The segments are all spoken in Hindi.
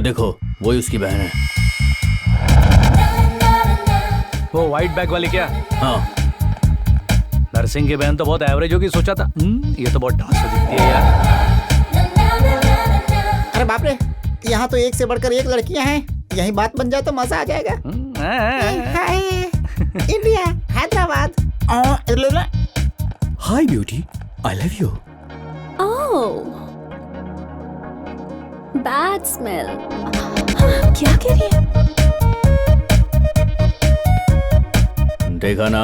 देखो वही उसकी बहन है। वो व्हाइट बैग वाली क्या? हाँ। नर्सिंग की बहन तो बहुत एवरेज होगी सोचा था। ये तो बहुत ढांस दिखती है यार। अरे बाप रे, यहाँ तो एक से बढ़कर एक लड़कियां हैं। यही बात बन जाए तो मजा आ जाएगा। Hi India, Hyderabad. Hi beauty, I love you. Oh, bad smell. क्या कह रही है? देखा ना?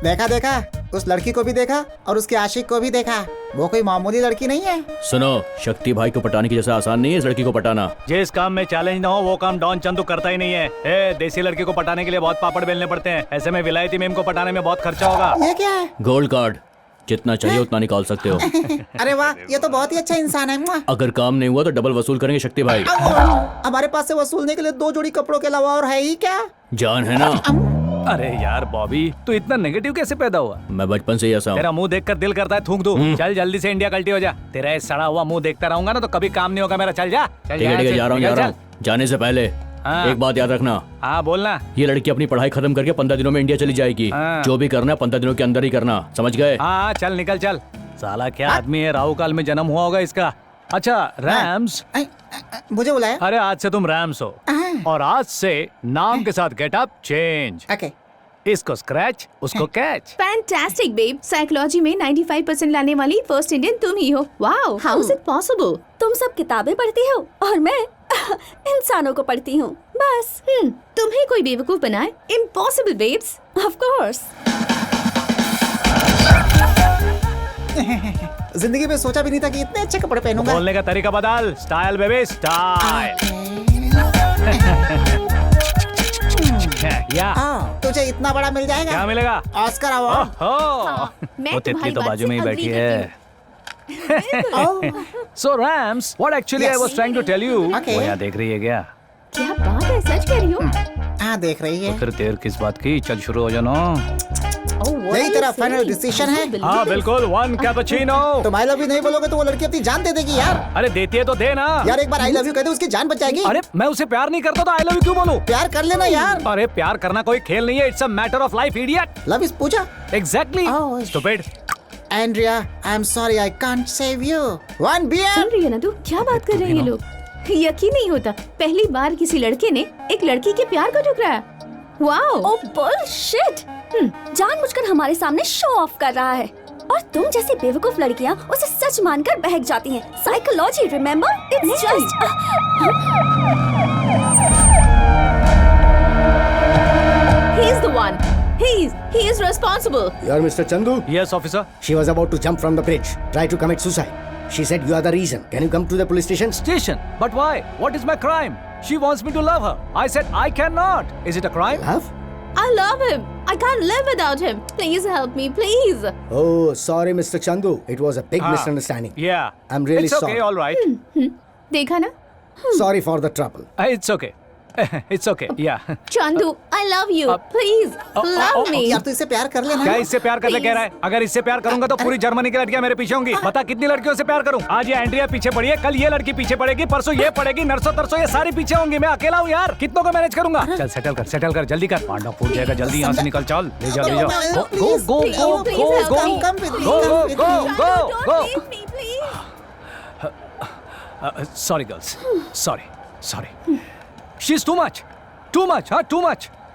देखा देखा, उस लड़की को भी देखा और उसके आशिक को भी देखा। वो कोई मामूली लड़की नहीं है। सुनो, शक्ति भाई को पटाने की जैसा आसान नहीं है इस लड़की को पटाना। जिस काम में चैलेंज ना हो वो काम डॉन चंदू करता ही नहीं है। देसी लड़की को पटाने के लिए बहुत पापड़ बेलने पड़ते हैं। ऐसे में विलायती मेम को पटाने में बहुत खर्चा होगा। ये क्या है? गोल्ड कार्ड, जितना चाहिए उतना निकाल सकते हो। अरे वाह, ये तो बहुत ही अच्छा इंसान है। अगर काम नहीं हुआ तो डबल वसूल करेंगे शक्ति भाई। हमारे पास से वसूलने के लिए 2 जोड़ी कपड़ों के अलावा और है ही क्या? जान है ना? अरे यार बॉबी, तू इतना नेगेटिव कैसे पैदा हुआ? मैं बचपन से ही ऐसा हूँ। तेरा मुंह देखकर दिल करता है थूक दूं। चल जल्दी से इंडिया कल्टी हो जा। तेरा ये सड़ा हुआ मुंह देखता रहूंगा ना तो कभी काम नहीं होगा मेरा। चल जा। ठीक है, जा रहा हूँ। जाने से पहले हाँ। एक बात याद रखना। हाँ बोलना। ये लड़की अपनी पढ़ाई खत्म करके 15 दिनों में इंडिया चली जाएगी। हाँ। जो भी करना 15 दिनों के अंदर ही करना, समझ गए? हाँ चल निकल चल। साला क्या आदमी है, राहु काल में जन्म हुआ होगा इसका। अच्छा रैम्स, मुझे बुलाया? अरे आज से तुम रैम्स हो और आज से नाम के साथ गेटअप चेंज। ओके। इसको स्क्रैच, उसको कैच। Fantastic babe. साइकोलॉजी में 95% लाने वाली फर्स्ट इंडियन तुम ही हो। Wow, how is it possible? तुम सब किताबें पढ़ती हो और मैं इंसानों को पढ़ती हूँ बस। तुम्हें कोई बेवकूफ बनाए? Impossible babes. Of course. जिंदगी में सोचा भी नहीं था कि इतने अच्छे कपड़े पहनूंगा। बोलने का तरीका बदल। Style baby style. या तुझे इतना बड़ा मिल जाएगा। क्या मिलेगा? Oscar award. वो तितली तो बाजू में ही बैठी है। So Rams, what actually I was trying to tell you? Okay. वो यहाँ देख रही है क्या? क्या बात है, सच कह रही हो? हाँ देख रही है। तो फिर देर किस बात की? चल शुरू हो जाना। यही तेरा फाइनल डिसीजन है? हाँ बिल्कुल, 1 कैपुचिनो। तुम आई लव यू नहीं बोलोगे तो वो लड़की अपनी जान दे देगी यार। अरे देती है तो दे ना यार, एक बार आई लव यू कह दे, उसकी जान बच जाएगी। अरे मैं उसे प्यार नहीं करता तो आई लव यू क्यों बोलूं? प्यार कर लेना यार। अरे प्यार करना कोई खेल नहीं है। It's a matter of life, idiot. Love is puja. Exactly. Stupid. Andrea, I am sorry, I can't save you. 1 beer. सुन रही है ना तू? क्या बात कर रहे हैं ये लोग? यकीन नहीं होता, पहली बार किसी लड़के ने एक लड़की के प्यार को ठुकराया। वाओ। ओह बुलशिट। जानबूझकर हमारे सामने शो ऑफ कर रहा है और तुम जैसी बेवकूफ लड़कियां उसे सच मानकर बहक जाती हैं। Psychology, remember? It's just He is the one. He is responsible. You are Mr. Chandu? Yes, officer. She was about to jump from the bridge, try to commit suicide. She said you are the reason. Can you come to the police station? Station? But why? What is my crime? She wants me to love her. I said I cannot. Is it a crime? Love? I love him. I can't live without him. Please help me, please. Oh, sorry, Mr. Chandu. It was a big misunderstanding. Yeah. I'm really it's sorry. okay, all right. देखा ना? Sorry for the trouble. It's okay. It's okay. Yeah. Chandu, I love you. Please, love me. यार तू इससे प्यार कर लेना। क्या इससे प्यार कर ले कह रहा है? अगर इससे प्यार करूंगा तो पूरी जर्मनी की लड़कियां मेरे पीछे होंगी। बता कितनी लड़कियों से प्यार करूं? आज ये एंड्रिया पीछे पड़ी है, कल ये लड़की पीछे पड़ेगी, परसों ये पड़ेगी, नरसों तरसों ये सारी पीछे होंगी। मैं अकेला हूं यार, कितनों को मैनेज करूंगा? चल सेटल कर जल्दी कर। पांडा फूट जाएगा, जल्दी यहाँ से निकल। चल ले जाओ गो गो गो गो गो गो गो। Sorry girls. Sorry. She's too much. Too much.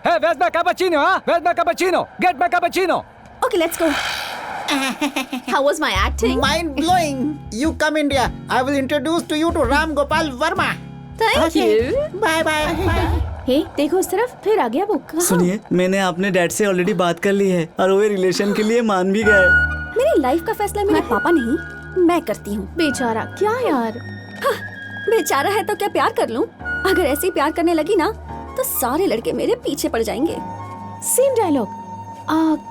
Hey, where's my cappuccino? Where's my cappuccino? Get my cappuccino. Okay, let's go. How was my acting? Mind blowing. You come India. I will introduce to you to Ram Gopal Verma. Thank you. Bye. हे देखो उस तरफ, फिर आ गया वो। कहाँ? सुनिए, मैंने अपने डैड से ऑलरेडी बात कर ली है और वो रिलेशन के लिए मान भी गए। मेरी लाइफ का फैसला मेरे पापा नहीं, मैं करती हूँ। बेचारा, क्या यार? बेचारा है तो क्या प्यार कर लूं? अगर ऐसे ही प्यार करने लगी ना तो सारे लड़के मेरे पीछे पड़ जाएंगे। Same dialogue.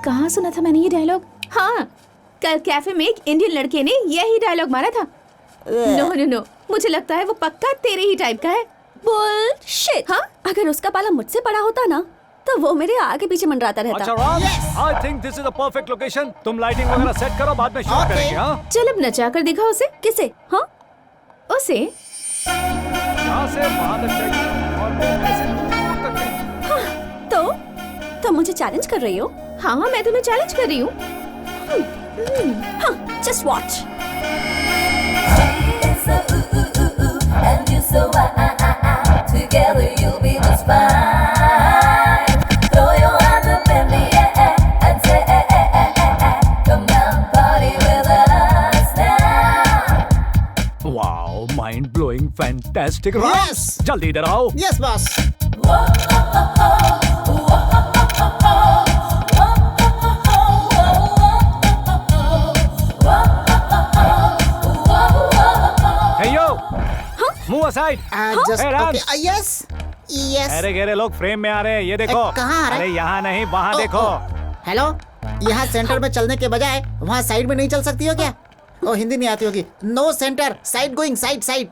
कहाँ सुना था मैंने ये डायलॉग? हाँ, कल कैफे में एक इंडियन लड़के ने यही डायलॉग मारा था। नो, मुझे लगता है वो पक्का तेरे ही टाइप का है। बुलशिट। हाँ, अगर उसका पाला मुझसे बड़ा होता ना तो वो मेरे आगे पीछे मंडराता रहता। अच्छा Ram, I think this is a perfect location. तुम लाइटिंग वगैरह सेट करो, बाद में शूट करेंगे। हाँ चल अब नचा कर दिखा उसे। किसे? हाँ, उसे। यहाँ से वहाँ तक चाहिए और फिर ऐसे दूर तक चाहिए। तो तुम मुझे चैलेंज कर रही हो? हाँ मैं तुम्हें चैलेंज कर रही हूँ। Just watch. And you so together you'll be just fine. Throw your hands up in the air and say, come on, party with us now. Wow, mind blowing, fantastic. Yes. जल्दी इधर आओ। Yes boss. Hey yo, move aside. Just Hey, Rams. Okay yes yes. अरे गहरे लोग फ्रेम में आ रहे हैं, ये देखो। कहाँ आ रहे हैं? अरे यहाँ नहीं, वहाँ देखो। हेलो, यहाँ सेंटर में चलने के बजाय वहाँ साइड में नहीं चल सकती हो क्या? ओ हिंदी नहीं आती होगी। No centre, side going, side side.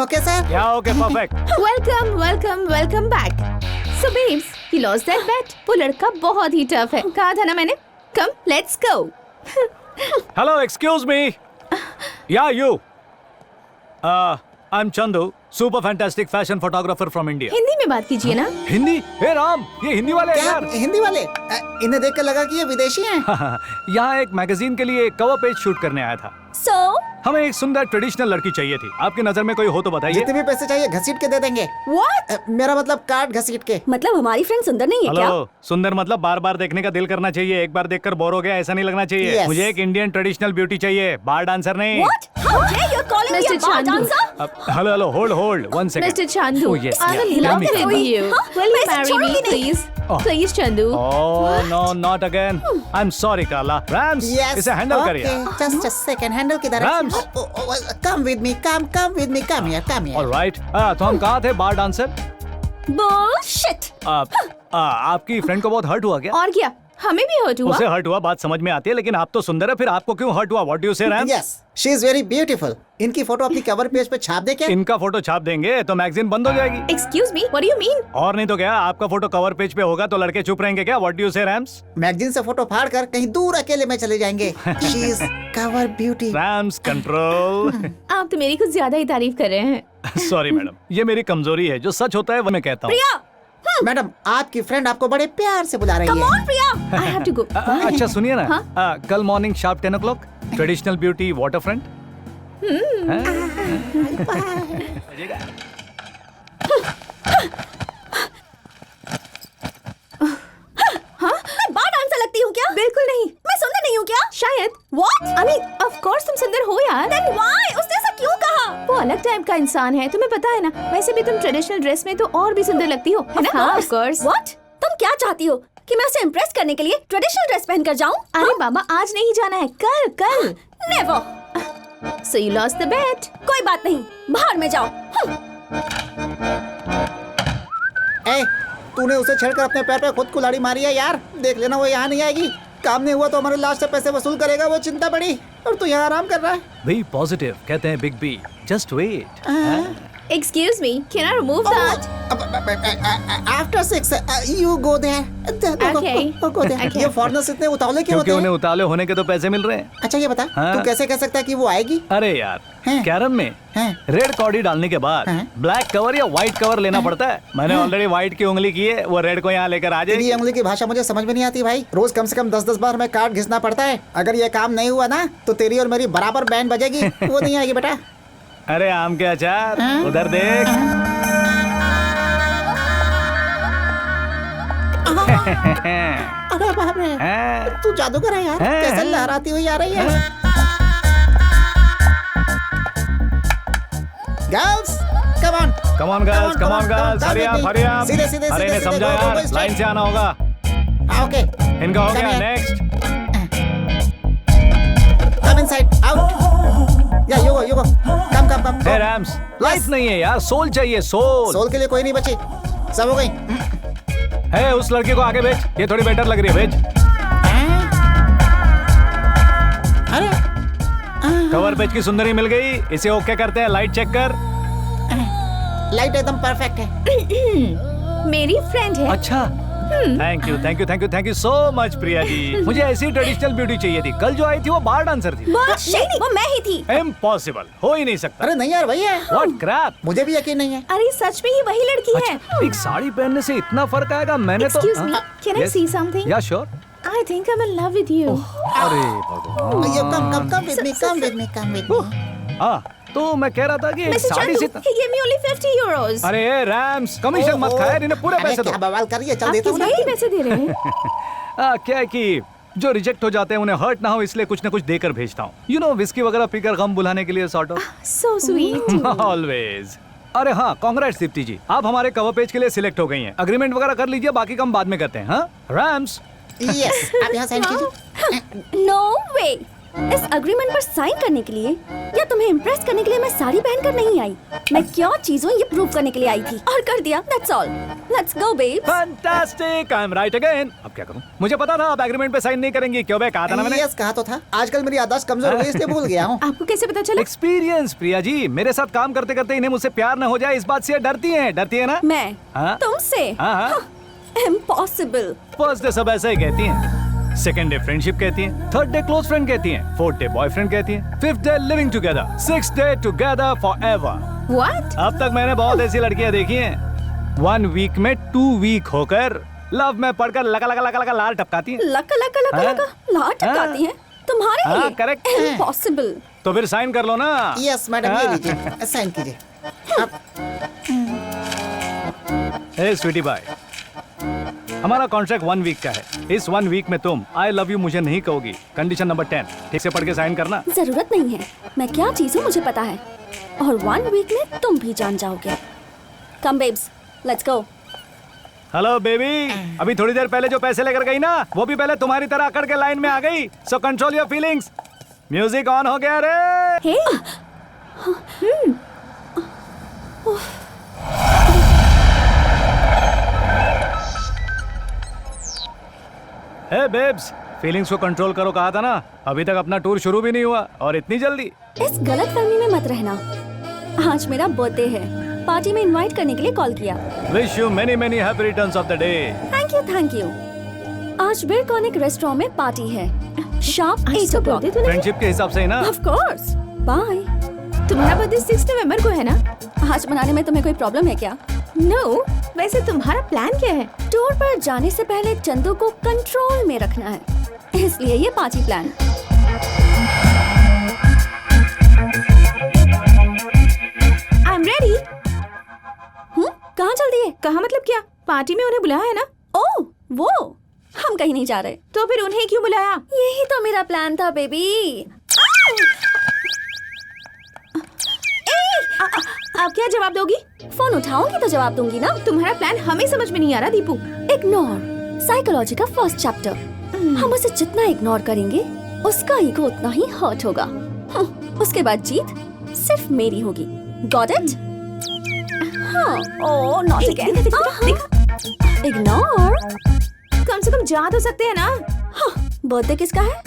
Okay sir. Yeah okay, perfect. Welcome welcome welcome back. So babes, he lost that bet. वो लड़का बहुत ही टफ है। कहा था ना मैंने। Come let's go. Hello, excuse me. Yeah you. I am Chandu, super fantastic fashion photographer from India. Hindi में बात कीजिए ना। हिंदी? हे राम, ये हिंदी वाले हैं क्या यार। हिंदी वाले? इन्हें देख कर लगा कि ये विदेशी हैं। यहाँ एक मैगजीन के लिए कवर पेज शूट करने आया था। So हमें एक सुंदर ट्रेडिशनल लड़की चाहिए थी। आपकी नजर में कोई हो तो बताइए। जितने भी पैसे चाहिए घसीट के दे देंगे। what? मेरा मतलब कार्ड घसीट के। मतलब हमारी फ्रेंड सुंदर नहीं है क्या? हेलो, सुंदर मतलब बार बार देखने का दिल करना चाहिए। एक बार देखकर बोर हो गया ऐसा नहीं लगना चाहिए। Yes. मुझे एक इंडियन ट्रेडिशनल ब्यूटी चाहिए, बार डांसर नहीं। What? How dare you calling me a Mr. bar Chandu. dancer? Hello hello, hold one second. Mr. Chandu, Oh, yes, I will yeah. love Tell me. with you. Huh? Will you मैं इसे marry me, छोड़ूंगी नहीं। please? Oh. Please, Chandu. Oh no, not again. I am sorry Carla. Rams, Yes. इसे हैंडल करिए। Just a second, हैंडल किधर है? Rams. Come with me, come with me, come here. Alright. तो हम कहाँ थे? बार डांसर। Bullshit. आपकी फ्रेंड को बहुत हर्ट हुआ क्या? और क्या? हमें भी हर्ट हुआ। उसे हर्ट हुआ, बात समझ में आती है, लेकिन आप तो सुंदर है, फिर आपको क्यों हर्ट हुआ? What do you say Rams? Yes, she is very beautiful. इनकी फोटो अपनी कवर पेज पे छाप दे क्या? इनका फोटो छाप देंगे तो मैगजीन बंद हो जाएगी। Excuse me, what do you mean? और नहीं तो क्या, आपका फोटो कवर पेज पे होगा तो लड़के चुप रहेंगे क्या? What do you say rams? Magazine से फोटो फाड़ कर कहीं दूर अकेले में चले जाएंगे। She is cover beauty. Rams control. आप तो मेरी कुछ ज्यादा ही तारीफ कर रहे हैं। सॉरी मैडम, ये मेरी कमजोरी है, जो सच होता है वो मैं कहता हूँ। प्रिया, मैडम, आपकी फ्रेंड आपको बड़े प्यार से बुला रही come है। on Priya. I have to go. अच्छा सुनिए ना, कल morning sharp 10 o'clock traditional beauty water front. मैं बार डांसर लगती हूँ क्या? बिल्कुल नहीं। मैं सुंदर नहीं हूँ क्या? शायद। What? I mean, of course तुम सुंदर हो यार। Then why? उसने ऐसा क्यों कहा? वो अलग टाइप का इंसान है, तुम्हें पता है ना। वैसे भी तुम ट्रेडिशनल ड्रेस में तो और भी सुंदर लगती हो, है ना? हाँ, of course. What? तुम क्या चाहती हो कि मैं उसे इम्प्रेस करने के लिए ट्रेडिशनल ड्रेस पहनकर जाऊं? अरे बाबा, आज नहीं जाना है, कल। Never. So you lost the bet. कोई बात नहीं, बाहर में जाओ. ए, तूने उसे छेड़कर अपने पैर पे खुद कुल्हाड़ी मारी है यार। देख लेना वो यहाँ नहीं आएगी। काम नहीं हुआ तो हमारे लास्ट से पैसे वसूल करेगा, वो चिंता पड़ी। और तू यहाँ आराम कर रहा है। बी पॉजिटिव कहते हैं big B. Just wait. Excuse me, can I remove that? After 6, you go there. Okay. Go there. Okay. ये फॉरेनर्स इतने उतावले क्यों क्योंकि होते उन्हें हैं? उतावले होने के तो पैसे मिल रहे हैं। अच्छा ये बता, हाँ? तू कैसे कह सकता है कि वो आएगी? अरे यार, हैं? कैरम में हैं? रेड कॉर्डी डालने के बाद हैं? ब्लैक कवर या व्हाइट कवर लेना पड़ता है। मैंने ऑलरेडी व्हाइट की उंगली की है, वो रेड को यहाँ लेकर आ तेरी जाएगी। ये उंगली की भाषा मुझे समझ में नहीं आती भाई। रोज कम से कम 10-10 बार हमें कार्ड घिसना पड़ता है। अगर ये काम नहीं हुआ ना तो तेरी और मेरी बराबर बैंड बजेगी। वो नहीं आएगी बेटा। अरे आम के अचार, उधर देख। अरे बाप रे, हैं? तू जादूगर है यार। हैं? कैसे लहराती हुई आ रही है। Girls, come on. Come on girls, come on girls, hurry up, hurry up। सीधे सीधे अरे सीधे ने सीधे, समझा go, go, यार, go straight। लाइन से आना होगा। ओके, इनका हो Come गया, here। Next. Come inside, out. या you go। Come. Hey Rams, life नहीं है यार, सोल चाहिए, सोल। सोल के लिए कोई नहीं बची, सब हो गई। है उस लड़की को आगे भेज, ये थोड़ी बेटर लग रही है, भेज। अरे कवर पेज की सुंदरी मिल गई, इसे ओके करते हैं, लाइट चेक कर। लाइट एकदम परफेक्ट है। मेरी फ्रेंड है। अच्छा, thank you thank you thank you thank you so much Priya ji. मुझे ऐसी ट्रेडिशनल ब्यूटी चाहिए थी। कल जो आई थी वो बार डांसर थी। नहीं, वो मैं ही थी। इम्पॉसिबल, हो ही नहीं सकता। अरे नहीं यार वही है। What crap. मुझे भी यकीन नहीं है। अरे सच में ही वही लड़की है। अच्छा, एक साड़ी पहनने से इतना फर्क आएगा? मैंने तो Excuse me, can I see something? या sure. I think I'm in love with you. अरे भगवान। ये कम विद मी। हाँ, तो मैं कह रहा था कि एक Mr. साड़ी Chandu, से he gave me only 50 euros. अरे रैम्स, कमीशन मत खाए, इन्हें पूरे पैसे दो। क्या बवाल कर रही है, चल आप देता किस हूँ बात के पैसे दे रहे हैं? क्या है कि जो रिजेक्ट हो जाते हैं उन्हें हर्ट ना हो इसलिए कुछ ना कुछ देकर भेजता हूँ। यू नो विस्की वगैरह पीकर गम बुलाने के लिए sort of. So sweet. Always. अरे हाँ, कांग्रेट्स दीप्ति जी, आप हमारे कवर पेज के लिए सिलेक्ट हो गई हैं। अग्रीमेंट वगैरह कर लीजिए, बाकी काम बाद में करते हैं। हाँ रैम्स। यस, आप यहाँ साइन कीजिए। नो वे। इस अग्रीमेंट पर साइन करने के लिए या तुम्हें इम्प्रेस करने के लिए मैं साड़ी पहनकर नहीं आई। मैं क्या चीज हूँ ये प्रूव करने के लिए आई थी और कर दिया। That's all. Let's go babes. Fantastic, I am right again. अब क्या करूं? मुझे पता था आप एग्रीमेंट पे साइन नहीं करेंगी। क्यों बे, कहा था ना मैंने। यस कहा तो था। आजकल मेरी याददाश्त कमजोर हो गई इसलिए भूल गया हूँ। आपको कैसे पता चला? एक्सपीरियंस प्रिया जी, मेरे साथ काम करते करते इन्हें मुझसे प्यार न हो जाए इस बात से ये डरती है ना। मैं हाँ? तुमसे? हाँ। इम्पॉसिबल। फर्स्ट डे सब ऐसा ही कहती हैं, सेकंड डे फ्रेंडशिप कहती हैं, थर्ड डे क्लोज फ्रेंड कहती हैं, फोर्थ डे बॉयफ्रेंड कहती हैं, fifth day living together, sixth day together forever. What? अब तक मैंने बहुत ऐसी लड़कियां देखी हैं, 1 वीक में 2 वीक होकर लव में पड़कर लगा लगा लगा लगा लाल टपकाती हैं। लका लका लका हाँ? लका लाट टपकाती हैं तुम्हारे हाँ, लिए। correct। इम्पॉसिबल। तो फिर साइन कर लो ना। यस मैडम, ये हाँ। लीजिए, साइन कीजिए। हे स्वीटी बाय, हमारा कॉन्ट्रैक्ट 1 वीक का है। इस 1 वीक में तुम आई लव यू मुझे नहीं कहोगी। कंडीशन नंबर 10, ठीक से पढ़ के साइन करना। जरूरत नहीं है, मैं क्या चीज हूँ मुझे पता है और 1 वीक में तुम भी जान जाओगे। Come babes, let's go. Hello baby, अभी थोड़ी देर पहले जो पैसे लेकर गई ना, वो भी पहले तुम्हारी तरह अकड़ के लाइन में आ गई। So control your feelings. Music on हो गया रे। हे हे बेब्स, फीलिंग्स को कंट्रोल करो कहा था ना। अभी तक अपना टूर शुरू भी नहीं हुआ और इतनी जल्दी। इस गलत फहमी में मत रहना। आज मेरा बर्थडे है, पार्टी में इनवाइट करने के लिए कॉल किया। Wish you many many happy returns of the day. Thank you thank you. आज बिरकॉनिक रेस्टोरेंट में पार्टी है, शार्प 8 o'clock। फ्रेंडशिप के हिसाब से ही ना। Of course. बाय। तुम्हारा बर्थडे 6 नवंबर को है ना? आज मनाने में तुम्हें कोई प्रॉब्लम है क्या? No. वैसे तुम्हारा प्लान क्या है? टूर पर जाने से पहले चंदू को कंट्रोल में रखना है, इसलिए ये पार्टी प्लान। I'm ready. कहाँ जल्दी है? कहा मतलब क्या? पार्टी में उन्हें बुलाया है ना? ओह वो, हम कहीं नहीं जा रहे। तो फिर उन्हें क्यों बुलाया? यही तो मेरा प्लान था बेबी। आप क्या जवाब दोगी? फोन उठाऊंगी तो जवाब दूंगी ना। तुम्हारा प्लान हमें समझ में नहीं आ रहा दीपू। इग्नोर, साइकोलॉजी का फर्स्ट चैप्टर। हम उसे जितना इग्नोर करेंगे उसका ईगो उतना ही हर्ट होगा। उसके बाद जीत सिर्फ मेरी होगी। Got it? हाँ। Oh not again. इग्नोर। कम से कम जा तो सकते हैं ना? हाँ, बर्थडे किसका है?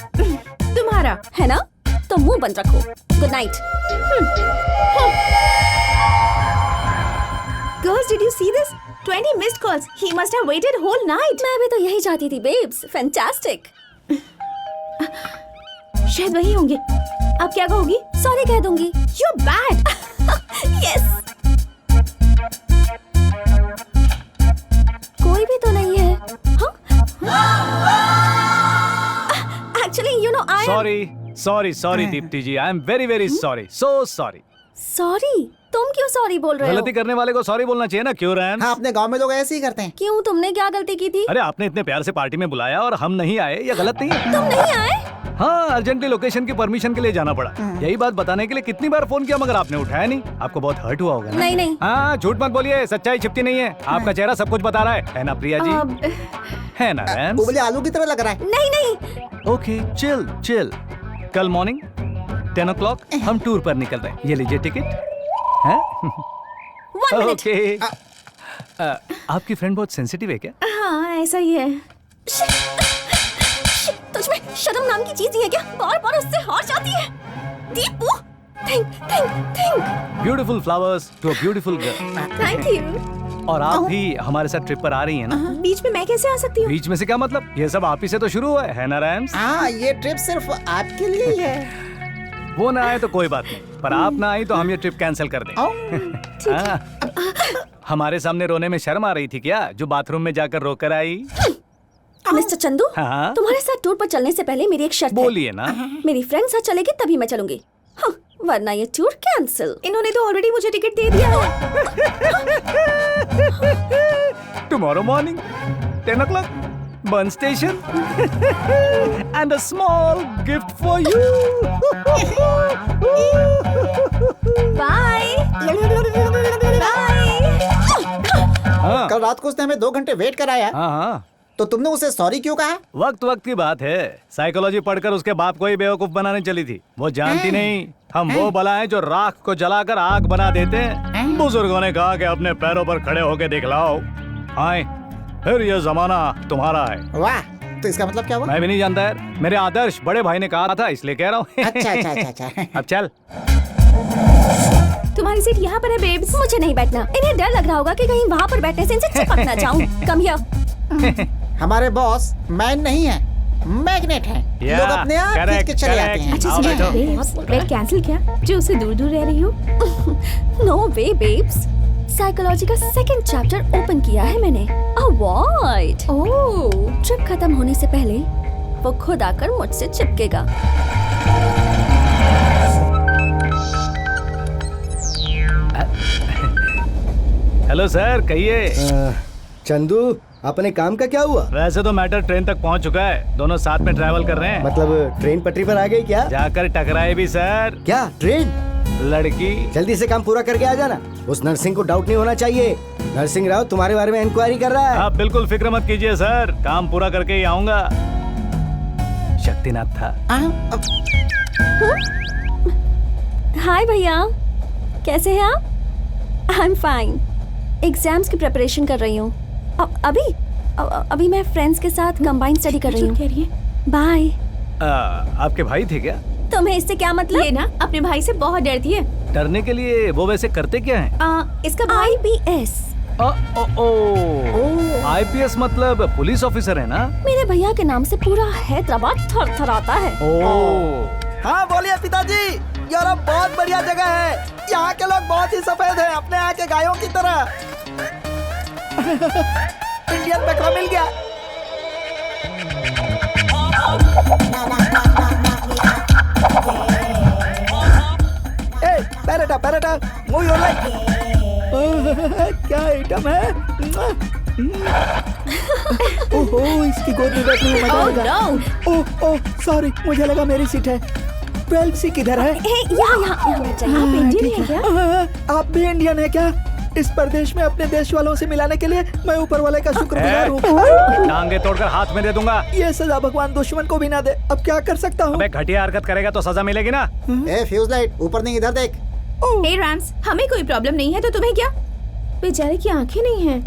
तुम्हारा है ना? तो मुंह बंद रखो। Good night. Girls, did you see this? 20 missed calls. He must have waited whole night. मैं भी तो यही चाहती थी बेब्स। फैंटास्टिक। शायद वही होंगे। अब क्या कहोगी? सॉरी कह दूंगी। You're bad. यस। कोई भी तो नहीं है। Actually you know I sorry Deepti ji, I am very very sorry, so sorry. Sorry? तुम क्यों सॉरी बोल रहे हो? गलती करने वाले को सॉरी बोलना चाहिए ना, क्यों रैम? हाँ, अपने गांव में लोग ऐसे ही करते हैं। क्यों, तुमने क्या गलती की थी? अरे आपने इतने प्यार से पार्टी में बुलाया और हम नहीं आए, ये गलत नहीं है। तुम नहीं आए? हाँ, अर्जेंटली लोकेशन की परमिशन के लिए जाना पड़ा। यही बात बताने के लिए कितनी बार फोन किया मगर आपने उठाया नहीं। आपको बहुत हर्ट हुआ होगा ना? नहीं। हाँ, झूठ मत बोलिए, सच्चाई छिपती नहीं है। आपका चेहरा सब कुछ बता रहा है ना प्रिया जी? है ना रैम? उबले आलू की तरह लग रहा है। नहीं। Okay, chill. कल मॉर्निंग 10 o'clock हम टूर पर निकल रहे हैं। ये लीजिए टिकट। हैं? 1 मिनट। ओके। आपकी फ्रेंड बहुत सेंसिटिव है क्या? हाँ, ऐसा ही है। तुझमें शर्म नाम की चीज ही है क्या? बार उससे हार जाती है। Deepu, think. Beautiful flowers to a beautiful girl. Thank you. और आप भी हमारे साथ ट्रिप पर आ रही हैं ना? बीच में मैं कैसे आ सकती हूँ? बीच में से क्या मतलब? ये सब आप ही से तो शुरू हुआ है ना रैम्स? हाँ, ये ट्रिप सिर्फ आपके लिए ही है। वो ना आए तो कोई बात नहीं, पर आप ना आई तो हम ये ट्रिप कैंसिल कर दें। हाँ। हमारे सामने रोने में शर्म आ रही थी क्या, जो बाथरूम में जाकर रोकर आई? मिस्टर चंदू, हाँ? तुम्हारे साथ टूर पर चलने से पहले मेरी एक शर्त है। बोलिए ना। मेरी फ्रेंड साथ चलेगी तभी मैं चलूंगी, हाँ, वरना ये टूर कैंसिल। इन्होंने तो ऑलरेडी मुझे टिकट दे दिया है। Tomorrow morning, 10 o'clock, Bun Station, and a small gift for you. Bye bye. हाँ कल रात को उसने हमें 2 घंटे वेट कराया, हाँ हाँ। तो तुमने उसे सॉरी क्यों कहा? वक्त वक्त की बात है। साइकोलॉजी पढ़कर उसके बाप को ही बेवकूफ बनाने चली थी। वो जानती नहीं हम वो बला हैं जो राख को जलाकर आग बना देते हैं। बुजुर्गों ने कहा कि अपने पैरों पर खड़े होकर दिखलाओ। आए, फिर ये जमाना तुम्हारा है। वाह, तो इसका मतलब क्या हुआ? मैं भी नहीं जानता यार, मेरे आदर्श बड़े भाई ने कहा था, इसलिए कह रहा हूँ। अच्छा अच्छा अच्छा अच्छा। अब चल। तुम्हारी सीट यहाँ पर है बेब्स। मुझे नहीं बैठना। इन्हें डर लग रहा होगा कि कहीं वहाँ पर बैठने से इनसे चिपक ना जाऊं। Come here. हमारे बॉस मैन नहीं है, मैग्नेट है। Yeah, लोग अपने आप खींच correct, के चले correct. आते हैं। अच्छा आओ सुनो बैठो। बेब्स, वेट कैंसिल क्या? जो उससे दूर दूर रह रही हो। नो वे बेब्स, साइकोलॉजी का सेकंड चैप्टर ओपन किया है मैंने। अवॉइड। ओह, ट्रिप खत्म होने से पहले वो खुद आकर मुझसे चिपकेगा। हेलो सर, कहिए। चंदू, अपने काम का क्या हुआ? वैसे तो मैटर ट्रेन तक पहुंच चुका है, दोनों साथ में ट्रैवल कर रहे हैं। मतलब ट्रेन पटरी पर आ गई क्या? जाकर टकराए भी सर। क्या ट्रेन? लड़की। जल्दी से काम पूरा करके आ जाना। उस नर्सिंग को डाउट नहीं होना चाहिए। नर्सिंग राव तुम्हारे बारे में इंक्वायरी कर रहा है। आप बिल्कुल फिक्र मत कीजिए सर, काम पूरा करके ही आऊंगा। शक्तिनाथ था। हाय भैया, कैसे हैं आप? I am fine. एग्जाम्स की प्रिपरेशन कर रही हूँ। अभी मैं फ्रेंड्स के साथ कंबाइंड स्टडी कर रही हूँ। बाय। आपके भाई थे क्या? तुम्हें इससे क्या मतलब? ये ना अपने भाई से बहुत डरती है। डरने के लिए वो वैसे करते क्या हैं? इसका भाई IPS। IPS मतलब पुलिस ऑफिसर है ना? मेरे भैया के नाम से पूरा हैदराबाद थरथराता है। हाँ बोलिए पिताजी, यूरोप बहुत बढ़िया जगह है। यहाँ के लोग बहुत ही सफेद हैं, अपने यहाँ के गायों की तरह। इंडियन बकरा मिल गया। पैरेटा पैरेटा, मूव योर लाइक। क्या आइटम है? ओहो, इसकी गोद में बैठने में मजा आएगा। ओह सॉरी, मुझे लगा मेरी सीट है। 12 सी किधर है? यहाँ बैठ जाइए। आप इंडियन हैं क्या? आप भी इंडियन है क्या? इस प्रदेश में अपने देश वालों से मिलाने के लिए मैं ऊपर वाले का शुक्रगुजार हूँ। टांगे तोड़कर हाथ में दे दूंगा। ये सजा भगवान दुश्मन को भी ना दे। अब क्या कर सकता हूँ? अबे घटिया हरकत करेगा तो सजा मिलेगी ना। ए फ्यूज लाइट, ऊपर नहीं इधर देख। हे रैम्स, हमें कोई प्रॉब्लम नहीं है तो तुम्हें क्या? बेचारे की आंखें नहीं हैं।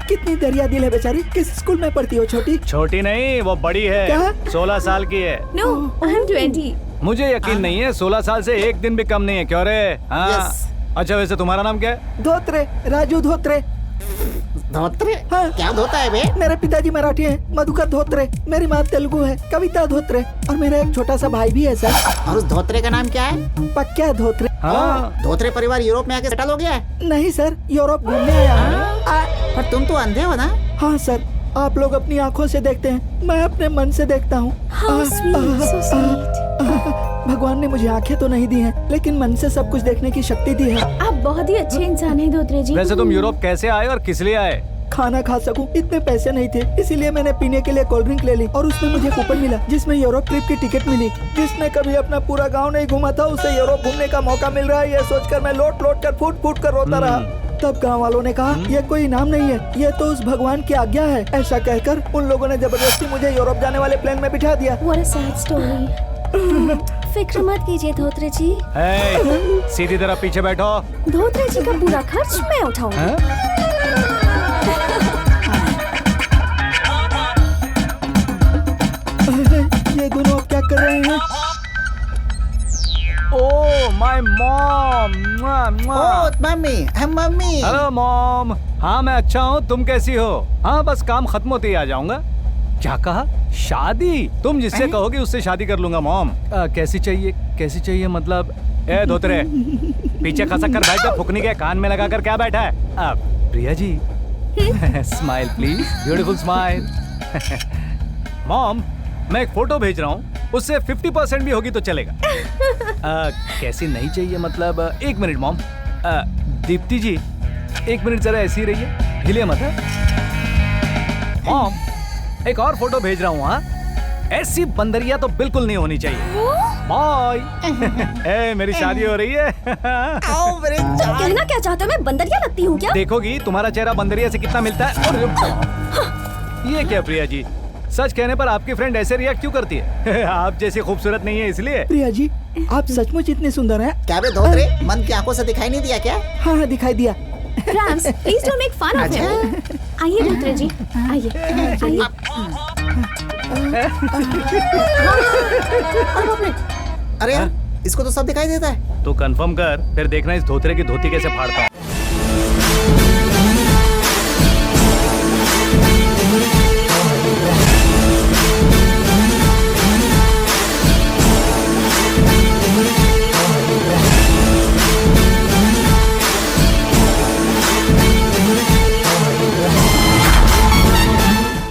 कितनी दरिया दिल है बेचारी। किस स्कूल में पढ़ती हो छोटी? छोटी नहीं, वो बड़ी है। क्या? 16 साल की है। No, I am 20। मुझे यकीन नहीं है, 16 साल से एक दिन भी कम नहीं है। क्यों रे? हाँ। Yes. अच्छा, वैसे तुम्हारा नाम क्या है? धोत्रे, राजू धोत्रे। धोत्रे? हाँ। क्या धोता है बे? मेरे पिताजी मराठी हैं, मधुकर धोत्रे। मेरी माँ तेलुगु है, कविता धोत्रे। और मेरा एक छोटा सा भाई भी है सर। और उस धोत्रे का नाम क्या है? पक्का धोत्रे। हाँ। धोत्रे परिवार यूरोप में आके सेटल हो गया है? नहीं सर, यूरोप घूमने आया हूँ। पर तुम तो अंधे हो ना? हाँ सर, आप लोग अपनी आँखों से देखते हैं, मैं अपने मन से देखता हूँ। How sweet, so sweet. भगवान ने मुझे आंखें तो नहीं दी हैं, लेकिन मन से सब कुछ देखने की शक्ति दी है। आप बहुत ही अच्छे इंसान हैं धोत्रे जी। वैसे तुम यूरोप कैसे आए और किस लिए आए? खाना खा सकूं, इतने पैसे नहीं थे, इसीलिए मैंने पीने के लिए कोल्ड ड्रिंक ले ली और उसमें मुझे कूपन मिला जिसमें यूरोप ट्रिप की टिकट मिली। जिसने कभी अपना पूरा गांव नहीं घूमा था उसे यूरोप घूमने का मौका मिल रहा है, ये सोचकर मैं लोट कर फूट कर रोता रहा। तब गांव वालों ने कहा ये कोई इनाम नहीं है, ये तो उस भगवान की आज्ञा है। ऐसा कहकर उन लोगों ने जबरदस्ती मुझे यूरोप जाने वाले प्लेन में बिठा दिया। What a sad story. फिक्र मत कीजिए धोत्रे जी। सीधी तरह पीछे बैठो। धोत्रे जी का पूरा खर्च मैं उठाऊंगी। ये दोनों अब क्या कर रहे हैं? Oh, my mom. Oh mummy, हम मम्मी। Hello mom. हाँ मैं अच्छा हूँ, तुम कैसी हो? हाँ बस काम खत्म होते ही आ जाऊंगा। क्या कहा? शादी? तुम जिससे कहोगी उससे शादी कर लूंगा मॉम। कैसी चाहिए मतलब? ए धोतरे, पीछे खसक कर बैठ जा, फुकनी के कान में लगा कर क्या बैठा है? Priya ji smile please, beautiful smile. Mom मैं एक फोटो भेज रहा हूँ, उससे 50% भी होगी तो चलेगा। कैसी नहीं चाहिए मतलब? एक मिनट मॉम। दीप्ति जी एक मिनट जरा ऐसी रहिए, हिलिए मत। मॉम एक और फोटो भेज रहा हूँ। हाँ ऐसी बंदरिया तो बिल्कुल नहीं होनी चाहिए। बाय। ए मेरी शादी हो रही है। आओ मेरे तुम जान। कहना क्या चाहते हो? मैं बंदरिया लगती हूँ क्या? देखोगी तुम्हारा चेहरा बंदरिया से कितना मिलता है। और ये क्या प्रिया जी, सच कहने पर आपकी फ्रेंड ऐसे रिएक्ट क्यों करती है? आप जैसी खूबसूरत नहीं है इसलिए। प्रिया जी आप सचमुच इतने सुंदर हैं। क्या बे धोतरे, मन की आंखों से दिखाई नहीं दिया क्या? हाँ हाँ दिखाई दिया। Rams, please don't make fun of him. आइए धोत्रे जी, आइए। अरे यार इसको तो सब दिखाई देता है। तो कंफर्म कर, फिर देखना इस धोतरे की धोती कैसे फाड़ता